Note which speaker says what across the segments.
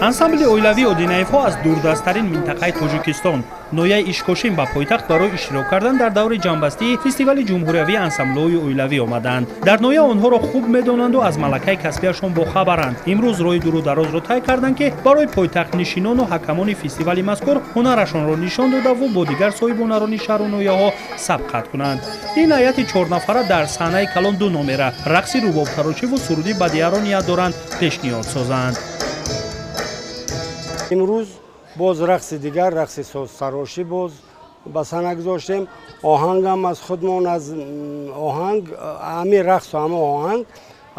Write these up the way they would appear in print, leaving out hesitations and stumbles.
Speaker 1: ансамбли оилавии одинаевҳо аз дурдасттарин минтақаи тоҷикистон ноҳияи ишкошин ба пойтахт барои иштирок кардан дар даври ҷанббастии фестивали ҷумҳуриявии ансамблҳои оилавӣ омаданд. Дар ноҳия онҳоро хуб медонанду аз малакаи касбияшон бохабаранд. Имрӯз роҳи дуру дарозро тай карданд ки барои пойтахтнишинону ҳакамони фестивали мазкур ҳунарашонро нишон додаву бо дигар соҳибҳунарони шаҳру ноҳияҳо сабқат кунанд. ин ҳайати чорнафара дар саҳнаи калон ду номера рақси рубобтарочиву суруди бадиаро ният доранд пешниҳод созанд.
Speaker 2: имрӯз боз рақси дигар рақси созсарошӣ боз ба сана гузоштем. оҳангам аз худмон аз оҳанг ҳами рақсу ҳама оҳанг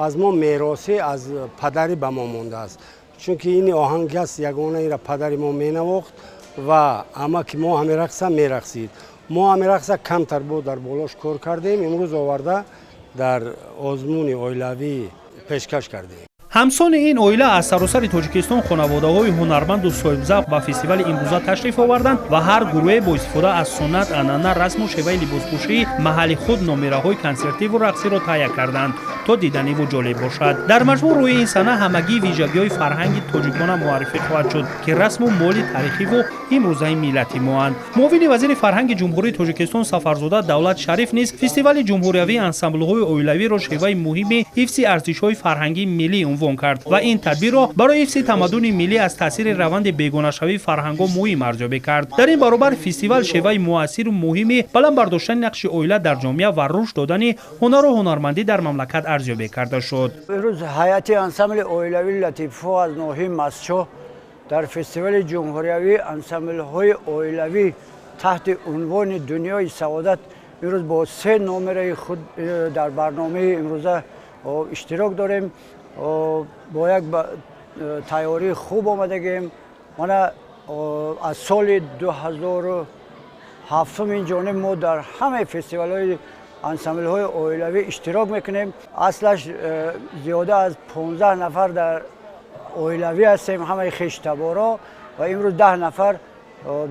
Speaker 2: аз мо мероси аз падари ба мо мондааст. чунки ин оҳанг аст ягона ира падари мо менавохт ва ама ки мо ҳами рақса мерақсид. мо ҳами рақса камтар бо дар болош кор кардем. имрӯз оварда дар озмуни оилавӣ пешкаш кардем.
Speaker 1: ҳамсони ин оила аз саросари тоҷикистон хонаводаҳои ҳунарманду соҳибзавқ ба фестивали имрӯза ташриф оварданд ва ҳар гурӯҳе бо истифода аз суннат, анъана, расму шеваи либоспӯшии маҳалли худ номераҳои консертиву рақсиро таҳия карданд то диданиву ҷолиб бошад. дар маҷмӯъ рӯи ин сана ҳамагӣ вижагиҳои фарҳанги тоҷикона муаррифӣ хоҳад шуд ки расму моли тарихиву имрӯзаи миллати моанд. муовини вазири фарҳанги ҷумҳурии тоҷикистон Сафарзода Давлат Шариф низ фестивали ҷумҳуриявии ансамблҳои оилавиро шеваи муҳими ҳифзи арзишҳои фарҳангии миллӣ унвон кард ва ин тадбирро барои ҳифзи тамаддуни миллӣ аз таъсири раванди бегонашавии фарҳангҳо муҳим арзёбӣ кард. дар ин баробар фестивал шеваи муассиру муҳими баланд бардоштани нақши оила дар ҷомеа ва рушд додани ҳунару ҳунармандӣ дар мамлакат арзёбӣ карда шуд.
Speaker 3: имрӯз ҳайати ансамбли оилавии латифҳо аз ноҳияи Мастчоҳ дар фестивали ҷумҳуриявии ансамблҳои оилавӣ таҳти унвони дунёи саодат имрӯз бо 3 номераи худ дар барномаи имрӯза иштирок дорем. бо як тайёрии хуб омадагем. мана аз соли 2007 инҷониб мо дар ҳамаи фестивалҳои ансамблҳои оилавӣ иштирок мекунем. аслаш зиёда аз 15 нафар дар оилавӣ ҳастем, ҳамаи хештаборо, ва имрӯз 10 нафар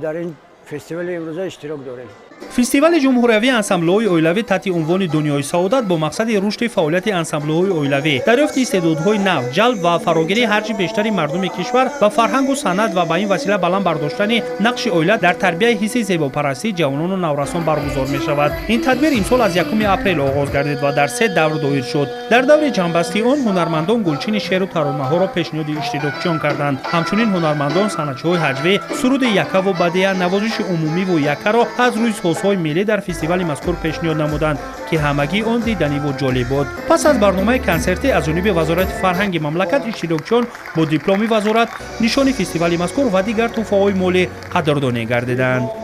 Speaker 3: дар ин фестивали имрӯза иштирок дорем.
Speaker 1: фестивали ҷумҳуриявии ансамблҳои оилавӣ таҳти унвони дунёи саодат бо мақсади рушди фаъолияти ансамблҳои оилавӣ, дарёфти истеъдодҳои нав, ҷалб ва фарогирии ҳарчи бештари мардуми кишвар ба фарҳангу санъат ва ба ин васила баланд бардоштани нақши оила дар тарбияи ҳисси зебопарастии ҷавонону наврасон баргузор мешавад. ин тадбир имсол аз 1 апрел оғоз гардид ва дар 3 давр доир шуд. дар даври ҷанббастии он ҳунармандон гулчини шеъру таронаҳоро пешниҳоди иштирокчиён карданд. ҳамчунин ҳунармандон санъатчиҳои ҳаҷвӣ, суруди якаву бадия, навозиши умумиву якаро аз рӯи созҳои миллӣ дар фестивали мазкур пешниҳод намуданд ки ҳамагӣ он диданиву ҷолиб буд. пас аз барномаи консертӣ аз ҷониби вазорати фарҳанги мамлакат иштирокчиён бо дипломи вазорат, нишони фестивали мазкур ва дигар тӯҳфаҳои молӣ қадрдонӣ гардиданд.